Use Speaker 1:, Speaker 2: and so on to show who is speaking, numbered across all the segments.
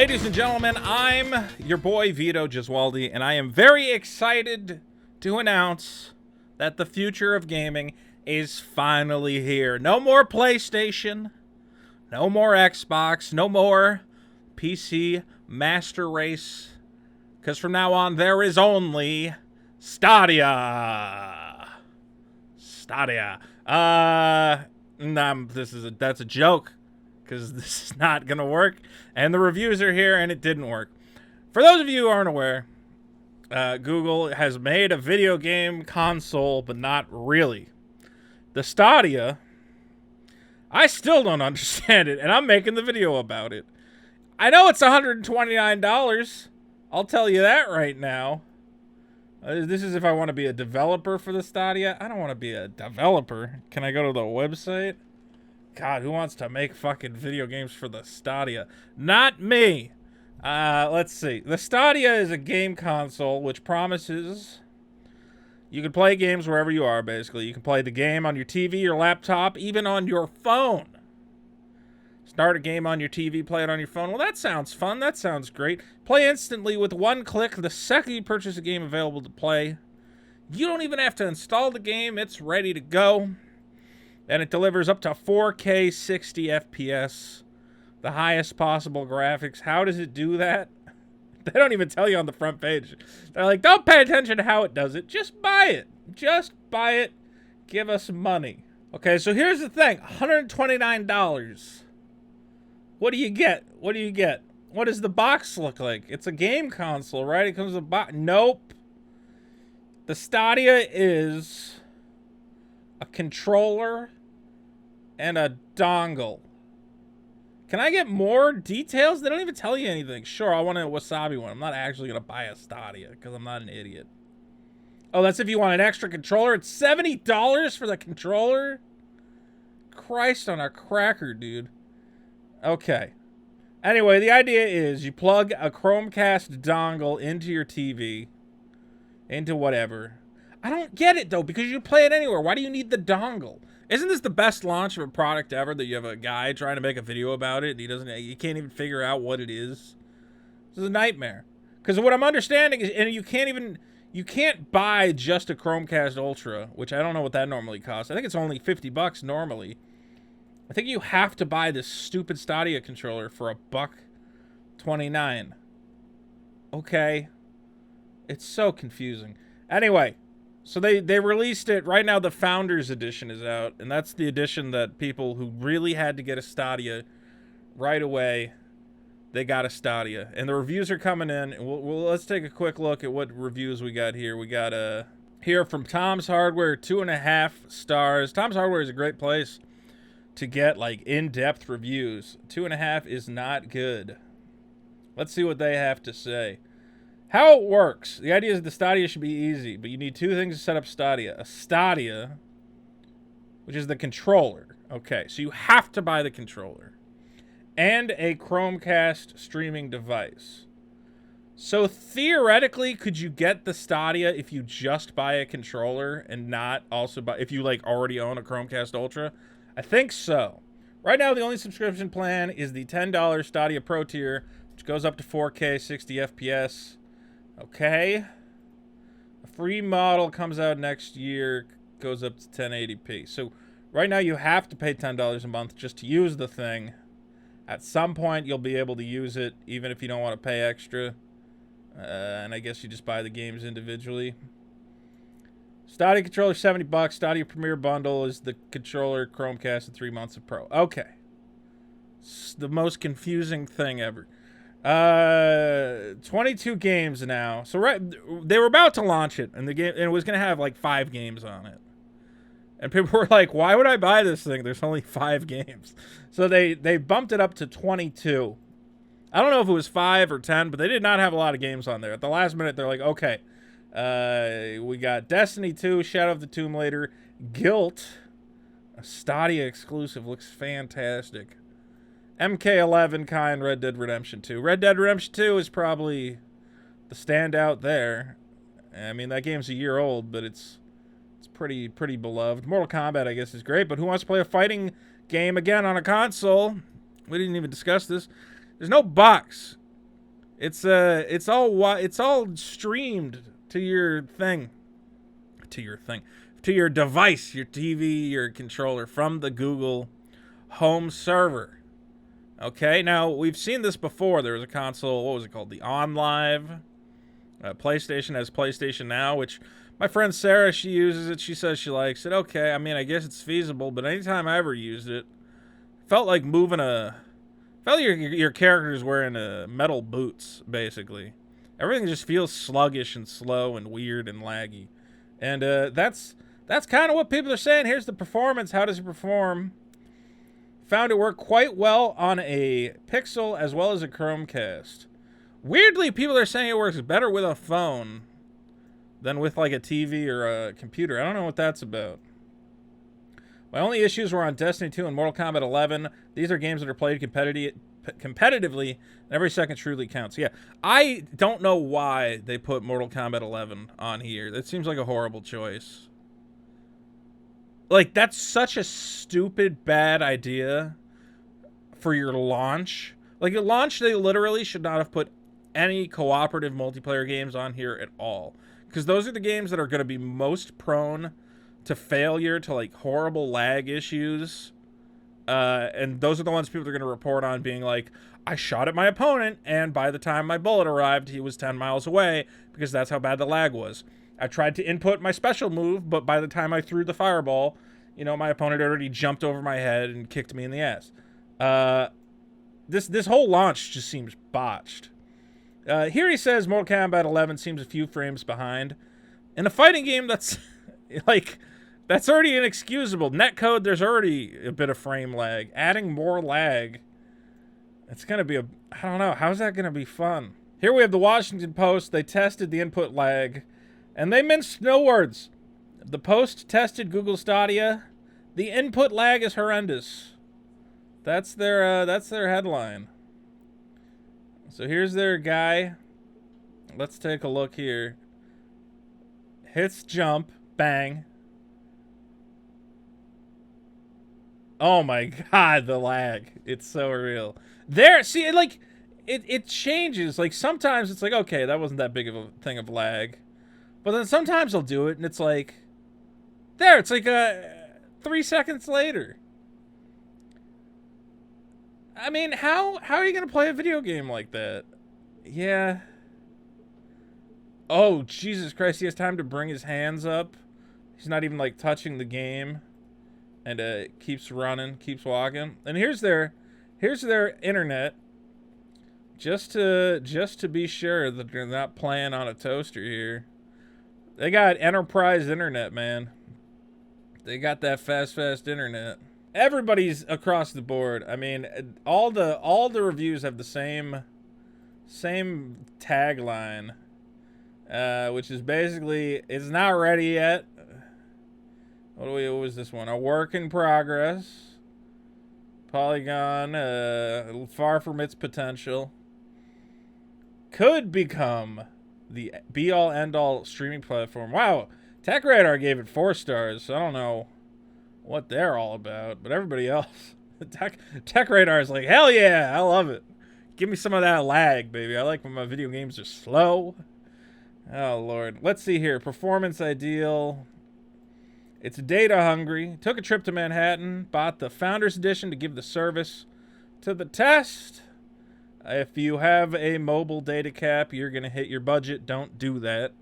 Speaker 1: Ladies and gentlemen, I'm your boy Vito Gesualdi, and I am very excited to announce that the future of gaming is finally here. No more PlayStation, no more Xbox, no more PC Master Race, because from now on there is only Stadia. Stadia. That's a joke, because this is not gonna work, and the reviews are here, and it didn't work. For those of you who aren't aware, Google has made a video game console, but not really. The Stadia, I still don't understand it, and I'm making the video about it. I know it's $129. I'll tell you that right now. This is if I want to be a developer for the Stadia. I don't want to be a developer. Can I go to the website? God, who wants to make fucking video games for the Stadia? Not me. Let's see. The Stadia is a game console which promises you can play games wherever you are, basically. You can play the game on your TV, your laptop, even on your phone. Start a game on your TV, play it on your phone. Well, that sounds fun. That sounds great. Play instantly with one click the second you purchase a game available to play. You don't even have to install the game. It's ready to go. And it delivers up to 4K 60 FPS, the highest possible graphics. How does it do that? They don't even tell you on the front page. They're like, don't pay attention to how it does it. Just buy it. Just buy it. Give us money. Okay, so here's the thing. $129. What do you get? What do you get? What does the box look like? It's a game console, right? It comes with a box. Nope. The Stadia is a controller and a dongle. Can I get more details? They don't even tell you anything. Sure, I want a Wasabi one. I'm not actually going to buy a Stadia because I'm not an idiot. Oh, that's if you want an extra controller. It's $70 for the controller? Christ on a cracker, dude. Okay. Anyway, the idea is you plug a Chromecast dongle into your TV, into whatever. I don't get it, though, because you play it anywhere. Why do you need the dongle? Isn't this the best launch of a product ever, that you have a guy trying to make a video about it and he can't even figure out what it is? This is a nightmare. Because what I'm understanding is, and you can't buy just a Chromecast Ultra, which I don't know what that normally costs. I think it's only $50 normally. I think you have to buy this stupid Stadia controller for $1.29. Okay. It's so confusing. Anyway, so they released it. Right now the Founders Edition is out, and that's the edition that people who really had to get a Stadia right away, they got a Stadia. And the reviews are coming in, and let's take a quick look at what reviews we got here. We got here from Tom's Hardware, 2.5 stars. Tom's Hardware is a great place to get like in-depth reviews. 2.5 is not good. Let's see what they have to say. How it works. The idea is the Stadia should be easy, but you need two things to set up Stadia. A Stadia, which is the controller. Okay, so you have to buy the controller. And a Chromecast streaming device. So theoretically, could you get the Stadia if you just buy a controller and not also buy, if you like already own a Chromecast Ultra? I think so. Right now, the only subscription plan is the $10 Stadia Pro tier, which goes up to 4K 60 FPS. Okay. A free model comes out next year, goes up to 1080p. So right now you have to pay $10 a month just to use the thing. At some point you'll be able to use it even if you don't want to pay extra. And I guess you just buy the games individually. Stadia controller $70. Stadia Premier Bundle is the controller, Chromecast, and 3 months of Pro. Okay. It's the most confusing thing ever. 22 games now. So they were about to launch it, and it was gonna have like 5 games on it. And people were like, "Why would I buy this thing? There's only 5 games." So they bumped it up to 22. I don't know if it was 5 or 10, but they did not have a lot of games on there. At the last minute, they're like, "Okay, we got Destiny 2, Shadow of the Tomb Raider, Guilt, a Stadia exclusive, looks fantastic. MK11 kind, Red Dead Redemption 2. Red Dead Redemption 2 is probably the standout there. I mean, that game's a year old, but it's pretty beloved. Mortal Kombat, I guess, is great, but who wants to play a fighting game again on a console? We didn't even discuss this. There's no box. It's all streamed to your thing, to your device, your TV, your controller from the Google home server. Okay, now we've seen this before. There was a console, what was it called? The OnLive. PlayStation has PlayStation Now, which my friend Sarah, she uses it. She says she likes it. Okay, I mean, I guess it's feasible, but anytime I ever used it, felt like your character's wearing metal boots, basically. Everything just feels sluggish and slow and weird and laggy. And that's kind of what people are saying. Here's the performance. How does it perform? Found it work quite well on a Pixel as well as a Chromecast. Weirdly, people are saying it works better with a phone than with like a TV or a computer. I don't know what that's about. My only issues were on Destiny 2 and Mortal Kombat 11. These are games that are played competitively, and every second truly counts. Yeah, I don't know why they put Mortal Kombat 11 on here. That seems like a horrible choice. Like, that's such a stupid, bad idea for your launch. Like, at launch, they literally should not have put any cooperative multiplayer games on here at all. Because those are the games that are going to be most prone to failure, to, like, horrible lag issues. And those are the ones people are going to report on being like, I shot at my opponent, and by the time my bullet arrived, he was 10 miles away, because that's how bad the lag was. I tried to input my special move, but by the time I threw the fireball, you know, my opponent already jumped over my head and kicked me in the ass. This whole launch just seems botched. Here he says Mortal Kombat 11 seems a few frames behind. In a fighting game that's, like, that's already inexcusable. Netcode, there's already a bit of frame lag. Adding more lag, it's going to be I don't know, how's that going to be fun? Here we have the Washington Post. They tested the input lag, and they minced no words. The Post tested Google Stadia. The input lag is horrendous. That's their headline. So here's their guy. Let's take a look here. Hits jump, bang. Oh my god, the lag. It's so real. There, see, like, it changes. Like, sometimes it's like, okay, that wasn't that big of a thing of lag. But then sometimes I'll do it, and it's like, there, it's like 3 seconds later. I mean, how are you going to play a video game like that? Yeah. Oh, Jesus Christ, he has time to bring his hands up. He's not even, like, touching the game. And keeps running, keeps walking. And here's their internet. Just to be sure that they're not playing on a toaster here. They got enterprise internet, man. They got that fast internet. Everybody's across the board. I mean, all the reviews have the same tagline, which is basically, it's not ready yet. What was this one? A work in progress. Polygon, far from its potential. Could become the be-all, end-all streaming platform. Wow, TechRadar gave it 4 stars, so I don't know what they're all about, but everybody else, TechRadar is like, hell yeah, I love it. Give me some of that lag, baby. I like when my video games are slow. Oh, Lord. Let's see here. Performance ideal. It's data hungry. Took a trip to Manhattan. Bought the Founders Edition to give the service to the test. If you have a mobile data cap, you're going to hit your budget. Don't do that.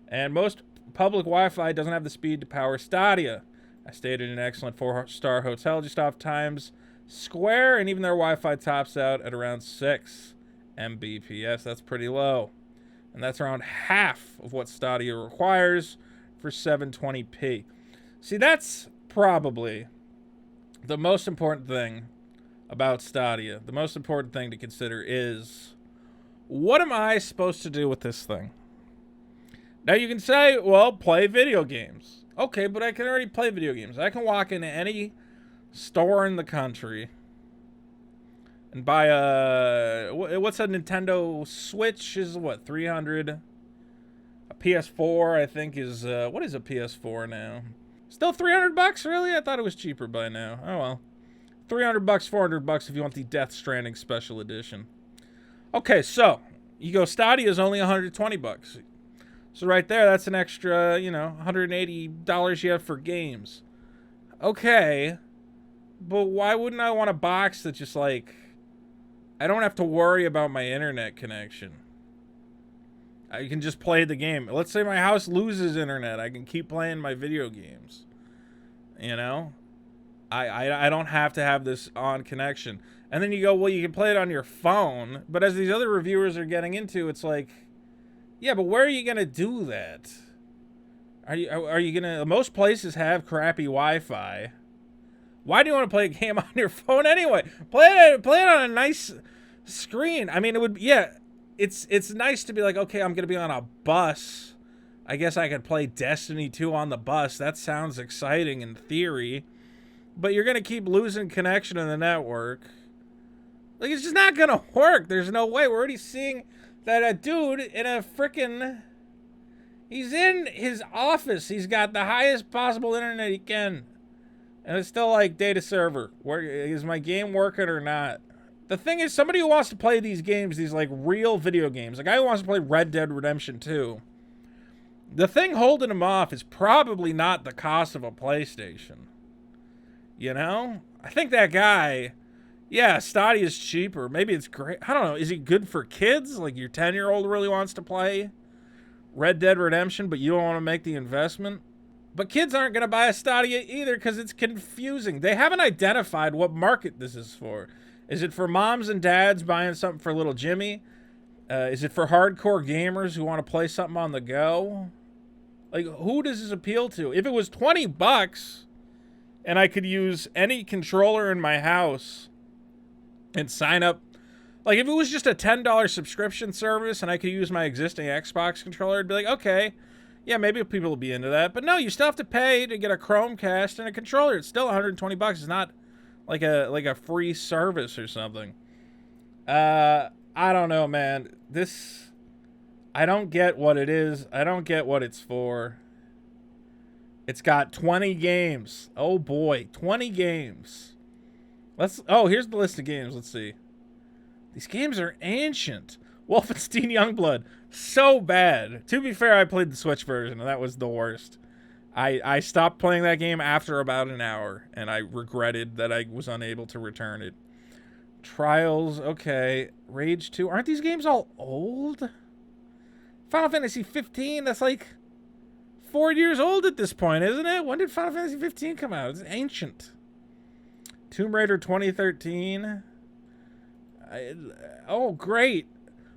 Speaker 1: And most public Wi-Fi doesn't have the speed to power Stadia. I stayed in an excellent 4-star hotel just off Times Square, and even their Wi-Fi tops out at around 6 Mbps. That's pretty low. And that's around half of what Stadia requires for 720p. See, that's probably the most important thing about Stadia. The most important thing to consider is, what am I supposed to do with this thing? Now, you can say, well, play video games. Okay, but I can already play video games. I can walk into any store in the country and buy what's a Nintendo Switch is what, 300? A PS4, I think, is what is a PS4 now? Still $300, really? I thought it was cheaper by now. Oh well. $300, $400 if you want the Death Stranding special edition. Okay, so You go, Stadia is only $120. So right there, that's an extra, $180 you have for games. Okay, but why wouldn't I want a box that just like, I don't have to worry about my internet connection. I can just play the game. Let's say my house loses internet. I can keep playing my video games. You know? I don't have to have this on connection. And then you go, well, you can play it on your phone. But as these other reviewers are getting into, it's like, yeah, but where are you going to do that? Are you going to... Most places have crappy Wi-Fi. Why do you want to play a game on your phone anyway? Play it on a nice screen. I mean, it would... Yeah, it's nice to be like, okay, I'm going to be on a bus. I guess I could play Destiny 2 on the bus. That sounds exciting in theory. But you're going to keep losing connection in the network. Like, it's just not going to work. There's no way. We're already seeing that a dude in a frickin'... He's in his office. He's got the highest possible internet he can. And it's still like, data server. Is my game working or not? The thing is, somebody who wants to play these games, these like real video games, a guy who wants to play Red Dead Redemption 2, the thing holding him off is probably not the cost of a PlayStation. You know? I think that guy, yeah, Stadia is cheaper. Maybe it's great. I don't know. Is he good for kids? Like your 10-year-old really wants to play Red Dead Redemption, but you don't want to make the investment? But kids aren't going to buy a Stadia either because it's confusing. They haven't identified what market this is for. Is it for moms and dads buying something for little Jimmy? Is it for hardcore gamers who want to play something on the go? Like, who does this appeal to? If it was $20 and I could use any controller in my house and sign up, like if it was just a $10 subscription service and I could use my existing Xbox controller, I'd be like, okay, yeah, maybe people will be into that. But no, you still have to pay to get a Chromecast and a controller. It's still $120. It's not like a free service or something. I don't know, man. I don't get what it is. I don't get what it's for. It's got 20 games. Oh boy, 20 games. Here's the list of games. Let's see. These games are ancient. Wolfenstein Youngblood, so bad. To be fair, I played the Switch version, and that was the worst. I stopped playing that game after about an hour, and I regretted that I was unable to return it. Trials, okay. Rage 2. Aren't these games all old? Final Fantasy 15, that's like 4 years old at this point, isn't it? When did Final Fantasy 15 come out? It's ancient. Tomb Raider 2013. Oh, great.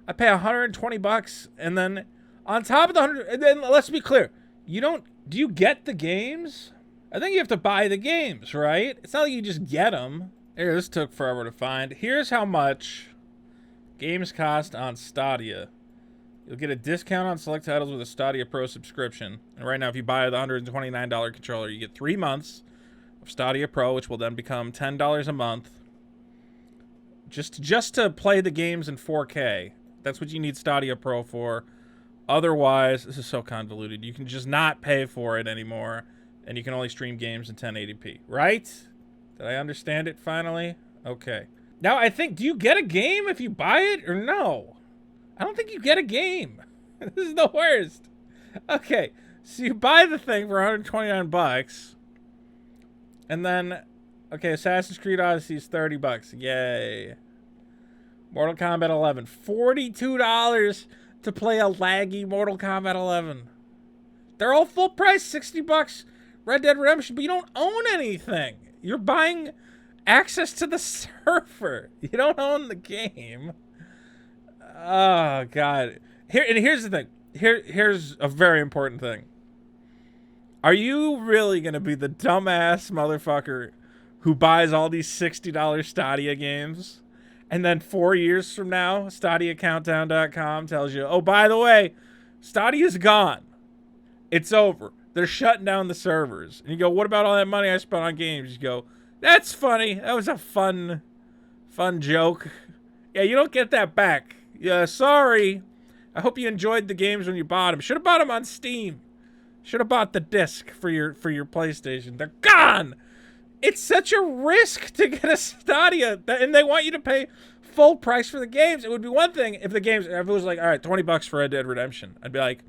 Speaker 1: I pay $120, and then on top of the 100, and then let's be clear, do you get the games? I think you have to buy the games, right? It's not like you just get them. Here, this took forever to find. Here's how much games cost on Stadia. You'll get a discount on select titles with a Stadia Pro subscription. And right now, if you buy the $129 controller, you get 3 months of Stadia Pro, which will then become $10 a month. Just to play the games in 4K. That's what you need Stadia Pro for. Otherwise, this is so convoluted. You can just not pay for it anymore, and you can only stream games in 1080p. Right? Did I understand it finally? Okay. Now, I think, do you get a game if you buy it or no? I don't think you get a game. This is the worst. Okay, so you buy the thing for $129, and then, okay, Assassin's Creed Odyssey is $30. Yay. Mortal Kombat 11, $42 to play a laggy Mortal Kombat 11. They're all full price, $60. Red Dead Redemption, but you don't own anything. You're buying access to the server. You don't own the game. Oh God. Here's the thing. Here's a very important thing. Are you really gonna be the dumbass motherfucker who buys all these $60 Stadia games? And then 4 years from now, StadiaCountdown.com tells you, oh, by the way, Stadia's gone. It's over. They're shutting down the servers. And you go, what about all that money I spent on games? You go, that's funny. That was a fun joke. Yeah, you don't get that back. Yeah, sorry. I hope you enjoyed the games when you bought them. Should have bought them on Steam. Should have bought the disc for your PlayStation. They're gone. It's such a risk to get a Stadia, and they want you to pay full price for the games. It would be one thing if the games, if it was like, all right, $20 for Red Dead Redemption. I'd be like,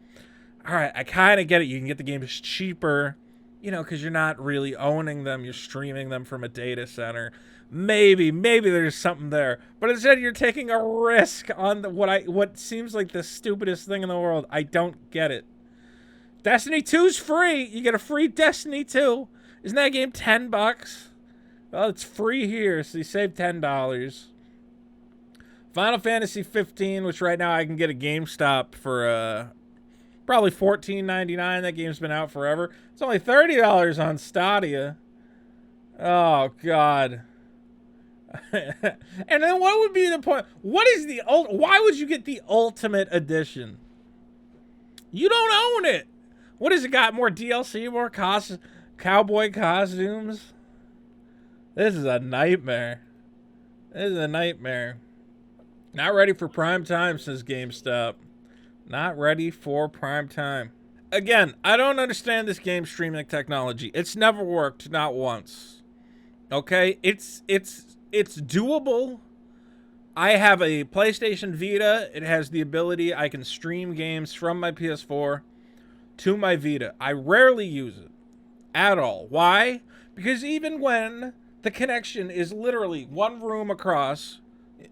Speaker 1: all right, I kind of get it. You can get the games cheaper, you know, because you're not really owning them. You're streaming them from a data center. Maybe there's something there. But instead, you're taking a risk on what seems like the stupidest thing in the world. I don't get it. Destiny 2's free. You get a free Destiny 2. Isn't that game $10? Well, it's free here, so you save $10. Final Fantasy 15, which right now I can get a GameStop for probably $14.99. That game's been out forever. It's only $30 on Stadia. Oh God. And then what would be the point? What is the why would you get the Ultimate Edition? You don't own it. What has it got? More DLC, more cowboy costumes? This is a nightmare. This is a nightmare. Not ready for prime time, says GameStop. Not ready for prime time. Again, I don't understand this game streaming technology. It's never worked, not once. Okay? It's doable. I have a PlayStation Vita. It has the ability I can stream games from my PS4 to my Vita. I rarely use it at all. Why? Because even when the connection is literally one room across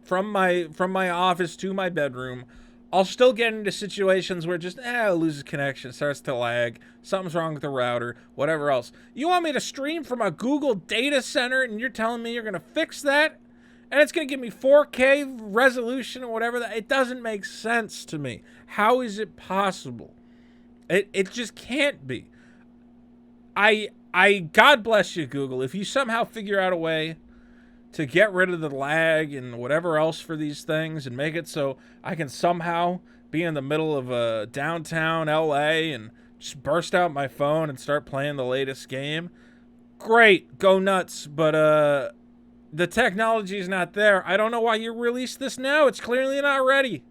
Speaker 1: from my office to my bedroom, I'll still get into situations where just it loses connection, starts to lag, something's wrong with the router, whatever else. You want me to stream from a Google data center and you're telling me you're going to fix that? And it's going to give me 4K resolution or whatever. It doesn't make sense to me. How is it possible? It just can't be. God bless you, Google. If you somehow figure out a way to get rid of the lag and whatever else for these things and make it so I can somehow be in the middle of downtown LA and just burst out my phone and start playing the latest game, great, go nuts. But the technology is not there. I don't know why you released this now. It's clearly not ready.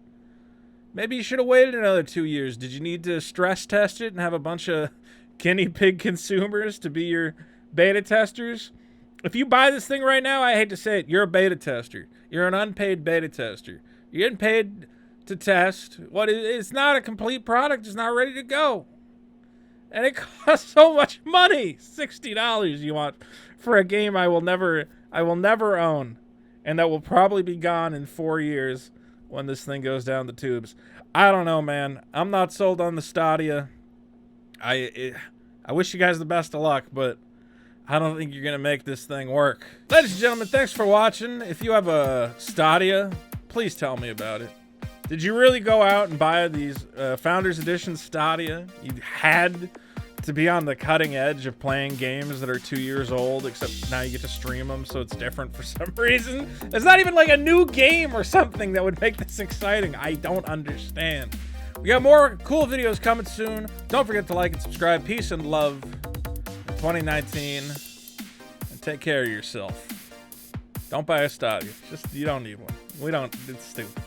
Speaker 1: Maybe you should have waited another 2 years. Did you need to stress test it and have a bunch of guinea pig consumers to be your beta testers? If you buy this thing right now, I hate to say it, you're a beta tester. You're an unpaid beta tester. You're getting paid to test. It's not a complete product. It's not ready to go. And it costs so much money. $60 you want for a game I will never own. And that will probably be gone in 4 years when this thing goes down the tubes. I don't know, man. I'm not sold on the Stadia. I wish you guys the best of luck, but I don't think you're going to make this thing work. Ladies and gentlemen, thanks for watching. If you have a Stadia, please tell me about it. Did you really go out and buy these Founders Edition Stadia? You had to be on the cutting edge of playing games that are 2 years old, except now you get to stream them, so it's different for some reason. It's not even like a new game or something that would make this exciting. I don't understand. We got more cool videos coming soon. Don't forget to like and subscribe. Peace and love in 2019. And take care of yourself. Don't buy a Stadia. You don't need one. It's stupid.